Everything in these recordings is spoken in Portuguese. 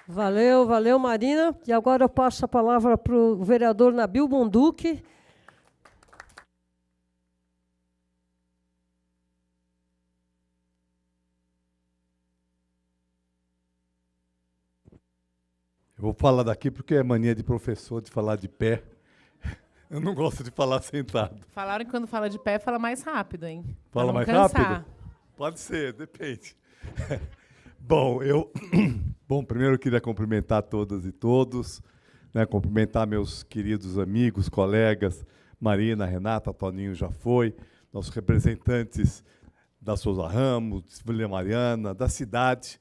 Valeu, valeu, Marina. E agora eu passo a palavra para o vereador Nabil Bonduque. Eu vou falar daqui porque é mania de professor de falar de pé. Eu não gosto de falar sentado. Falaram que quando fala de pé, fala mais rápido, hein? Fala mais rápido? Pode ser, depende. Bom, primeiro eu queria cumprimentar todas e todos, né, cumprimentar meus queridos amigos, colegas, Marina, Renata, Toninho já foi, nossos representantes da Souza Ramos, Vila Mariana, da cidade,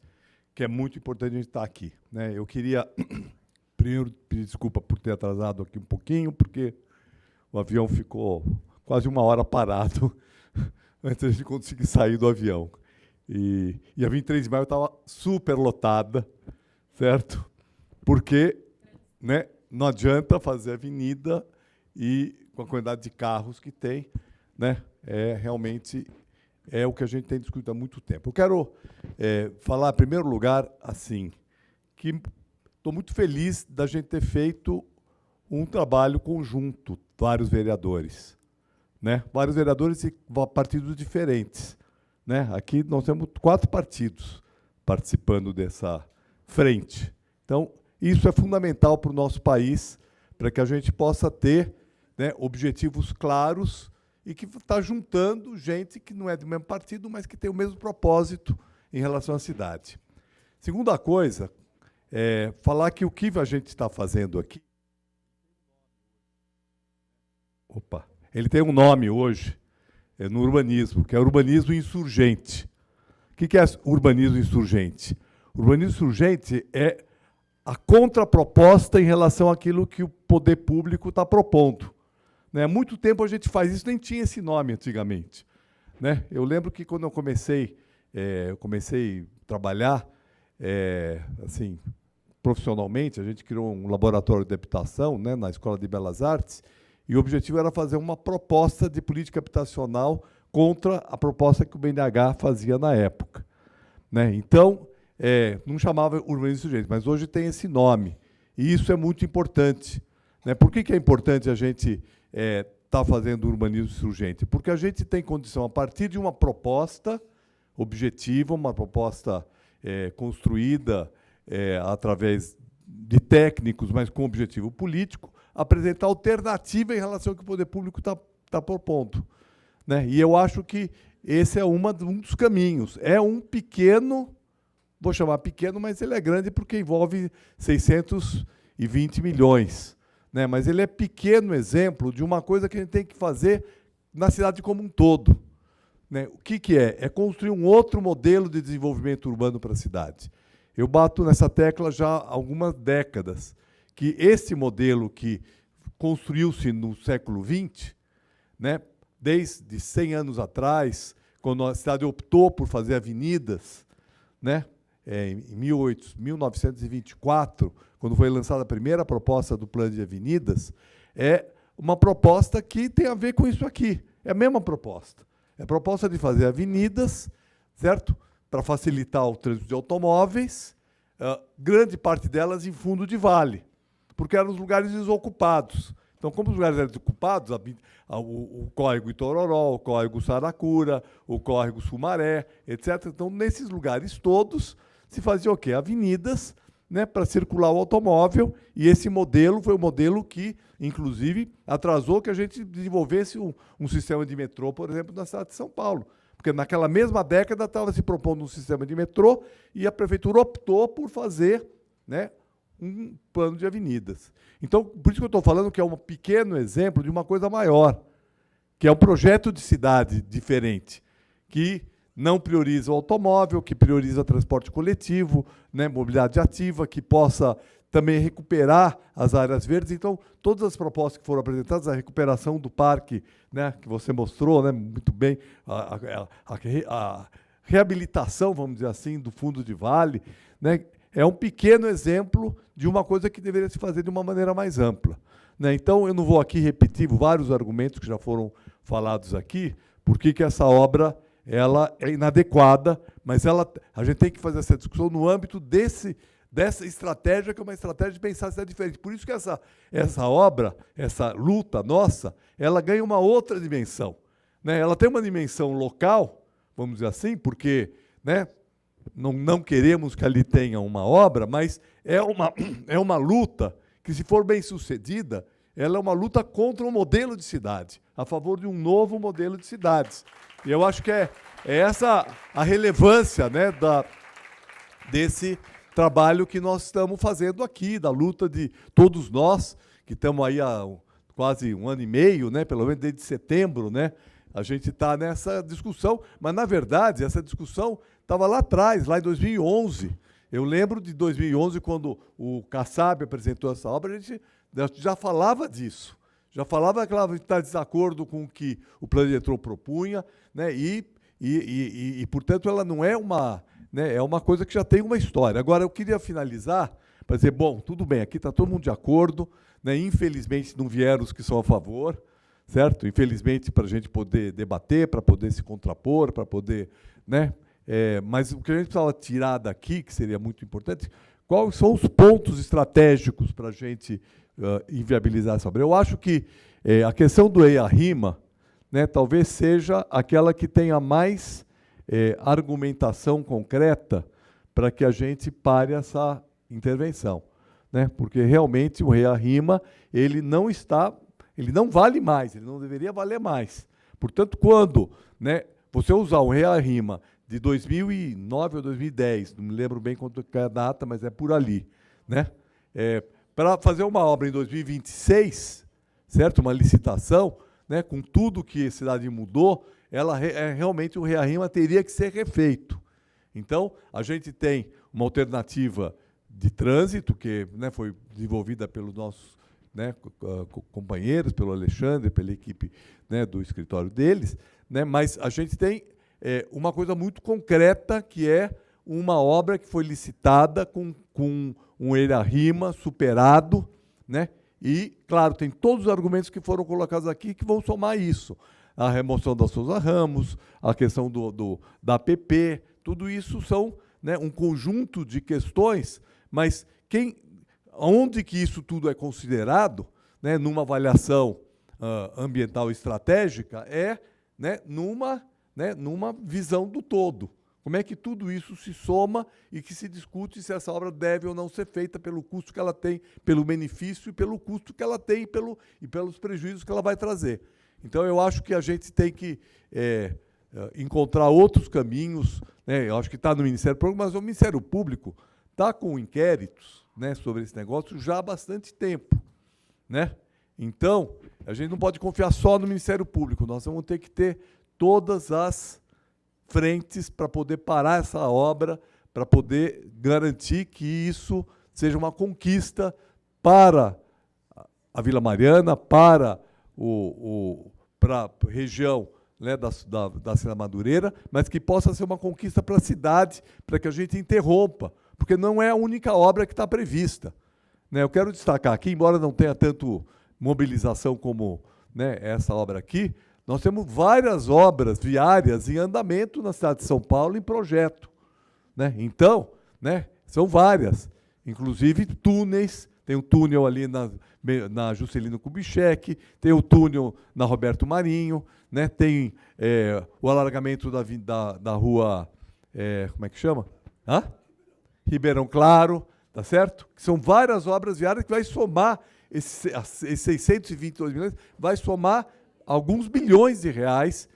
que é muito importante a gente estar aqui, né? Eu queria primeiro pedir desculpa por ter atrasado aqui um pouquinho, porque o avião ficou quase uma hora parado antes de a gente conseguir sair do avião. E a 23 de maio estava super lotada, certo? Porque, né, não adianta fazer avenida e com a quantidade de carros que tem, né, realmente é o que a gente tem discutido há muito tempo. Eu quero falar, em primeiro lugar, assim, que estou muito feliz da gente ter feito um trabalho conjunto, vários vereadores, né? Vários vereadores e partidos diferentes. Né? Aqui nós temos 4 partidos participando dessa frente. Então, isso é fundamental para o nosso país, para que a gente possa ter, né, objetivos claros e que está juntando gente que não é do mesmo partido, mas que tem o mesmo propósito em relação à cidade. Segunda coisa, falar que o que a gente está fazendo aqui... Ele tem um nome hoje, no urbanismo, que é urbanismo insurgente. O que é urbanismo insurgente? Urbanismo insurgente é a contraproposta em relação àquilo que o poder público está propondo. Né? Há muito tempo a gente faz isso, nem tinha esse nome antigamente. Né? Eu lembro que quando eu comecei a trabalhar assim, profissionalmente, a gente criou um laboratório de habitação, né, na Escola de Belas Artes, e o objetivo era fazer uma proposta de política habitacional contra a proposta que o BNH fazia na época. Né? Então, não chamava urbanismo insurgente, mas hoje tem esse nome. E isso é muito importante. Né? Por que é importante a gente estar fazendo urbanismo insurgente? Porque a gente tem condição, a partir de uma proposta objetiva, uma proposta construída através de técnicos, mas com objetivo político, apresentar alternativa em relação ao que o poder público está propondo. Né? E eu acho que esse é um dos caminhos. É um pequeno, vou chamar pequeno, mas ele é grande porque envolve 620 milhões. Né? Mas ele é pequeno exemplo de uma coisa que a gente tem que fazer na cidade como um todo. Né? O que é? É construir um outro modelo de desenvolvimento urbano para a cidade. Eu bato nessa tecla já há algumas décadas, que esse modelo que construiu-se no século XX, né, desde 100 anos atrás, quando a cidade optou por fazer avenidas, né, em 1924, quando foi lançada a primeira proposta do plano de avenidas, é uma proposta que tem a ver com isso aqui. É a mesma proposta. É a proposta de fazer avenidas, certo? Para facilitar o trânsito de automóveis, grande parte delas em fundo de vale, porque eram os lugares desocupados. Então, como os lugares eram desocupados, o córrego Itororó, o córrego Saracura, o córrego Sumaré, etc. Então, nesses lugares todos, se fazia o quê? Avenidas, né, para circular o automóvel, e esse modelo foi o modelo que, inclusive, atrasou que a gente desenvolvesse um sistema de metrô, por exemplo, na cidade de São Paulo. Porque naquela mesma década estava se propondo um sistema de metrô e a prefeitura optou por fazer, né, um plano de avenidas. Então, por isso que eu estou falando que é um pequeno exemplo de uma coisa maior, que é um projeto de cidade diferente, que não prioriza o automóvel, que prioriza transporte coletivo, né, mobilidade ativa, que possa também recuperar as áreas verdes. Então, todas as propostas que foram apresentadas, a recuperação do parque, né, que você mostrou, né, muito bem, a reabilitação, vamos dizer assim, do fundo de vale, né, é um pequeno exemplo de uma coisa que deveria se fazer de uma maneira mais ampla. Né? Então, eu não vou aqui repetir vários argumentos que já foram falados aqui, por que essa obra ela é inadequada, mas a gente tem que fazer essa discussão no âmbito dessa estratégia, que é uma estratégia de pensar a cidade diferente. Por isso que essa obra, essa luta nossa, ela ganha uma outra dimensão, né? Ela tem uma dimensão local, vamos dizer assim, porque, né, não queremos que ali tenha uma obra, mas é uma luta que, se for bem sucedida, ela é uma luta contra um modelo de cidade, a favor de um novo modelo de cidades. E eu acho que é essa a relevância, né, desse trabalho que nós estamos fazendo aqui, da luta de todos nós, que estamos aí há quase 1 ano e meio, né, pelo menos desde setembro, né, a gente está nessa discussão, mas, na verdade, essa discussão estava lá atrás, lá em 2011. Eu lembro de 2011, quando o Kassab apresentou essa obra, a gente já falava disso. Já falava que ela está em desacordo com o que o plano diretor propunha, né, portanto, ela não é uma... né, é uma coisa que já tem uma história. Agora, eu queria finalizar para dizer, bom, tudo bem, aqui está todo mundo de acordo, né, infelizmente não vieram os que são a favor, certo? Infelizmente, para a gente poder debater, para poder se contrapor, para poder... né, mas o que a gente precisava tirar daqui, que seria muito importante, quais são os pontos estratégicos para a gente inviabilizar essa obra? Eu acho que a questão do EIA-RIMA, né, talvez seja aquela que tenha mais argumentação concreta para que a gente pare essa intervenção, né? Porque realmente o EIA-RIMA ele não vale mais, ele não deveria valer mais. Portanto, quando, né, você usar um EIA-RIMA de 2009 ou 2010, não me lembro bem quanto é a data, mas é por ali, né? Para fazer uma obra em 2026, certo? Uma licitação, né, com tudo que a cidade mudou, realmente o EIA-RIMA teria que ser refeito. Então, a gente tem uma alternativa de trânsito, que, né, foi desenvolvida pelos nossos, né, companheiros, pelo Alexandre, pela equipe, né, do escritório deles, né, mas a gente tem uma coisa muito concreta, que é uma obra que foi licitada com um EIA-RIMA superado, né, e, claro, tem todos os argumentos que foram colocados aqui que vão somar isso. A remoção da Souza Ramos, a questão da APP, tudo isso são, né, um conjunto de questões, mas onde que isso tudo é considerado, né, numa avaliação ambiental estratégica, né, numa visão do todo. Como é que tudo isso se soma e que se discute se essa obra deve ou não ser feita pelo custo que ela tem, pelo benefício e pelo custo que ela tem e pelos prejuízos que ela vai trazer. Então, eu acho que a gente tem que encontrar outros caminhos, né? Eu acho que está no Ministério Público, mas o Ministério Público está com inquéritos, né, sobre esse negócio já há bastante tempo, né? Então, a gente não pode confiar só no Ministério Público, nós vamos ter que ter todas as frentes para poder parar essa obra, para poder garantir que isso seja uma conquista para a Vila Mariana, para a região, né, da Serra Madureira, mas que possa ser uma conquista para a cidade, para que a gente interrompa, porque não é a única obra que está prevista, né? Eu quero destacar aqui, embora não tenha tanto mobilização como, né, essa obra aqui, nós temos várias obras viárias em andamento na cidade de São Paulo, em projeto, né? Então, né, são várias, inclusive túneis. Tem um túnel ali na Juscelino Kubitschek, tem o túnel na Roberto Marinho, né, tem o alargamento da rua, como é que chama? Ribeirão Claro, tá certo? Que são várias obras viárias que vai somar, esses 622 milhões, vai somar alguns bilhões de reais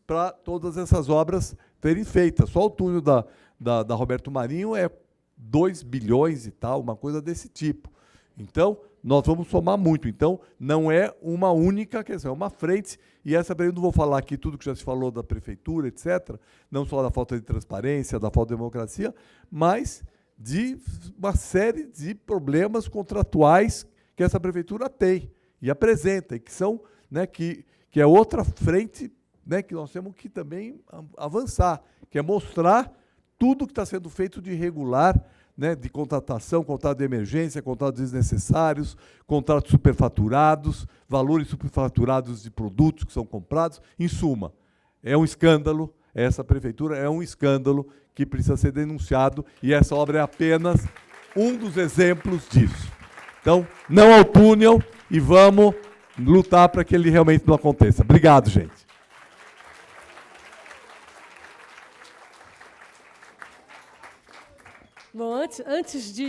para todas essas obras serem feitas. Só o túnel da Roberto Marinho é 2 bilhões e tal, uma coisa desse tipo. Então, nós vamos somar muito. Então, não é uma única questão, é uma frente, e essa eu não vou falar aqui tudo que já se falou da prefeitura, etc., não só da falta de transparência, da falta de democracia, mas de uma série de problemas contratuais que essa prefeitura tem e apresenta, e que são, né, que é outra frente, né, que nós temos que também avançar, que é mostrar tudo que está sendo feito de irregular, né, de contratação, contrato de emergência, contratos desnecessários, contratos superfaturados, valores superfaturados de produtos que são comprados. Em suma, é um escândalo, essa prefeitura é um escândalo que precisa ser denunciado, e essa obra é apenas um dos exemplos disso. Então, não ao túnel e vamos lutar para que ele realmente não aconteça. Obrigado, gente. Bom, antes de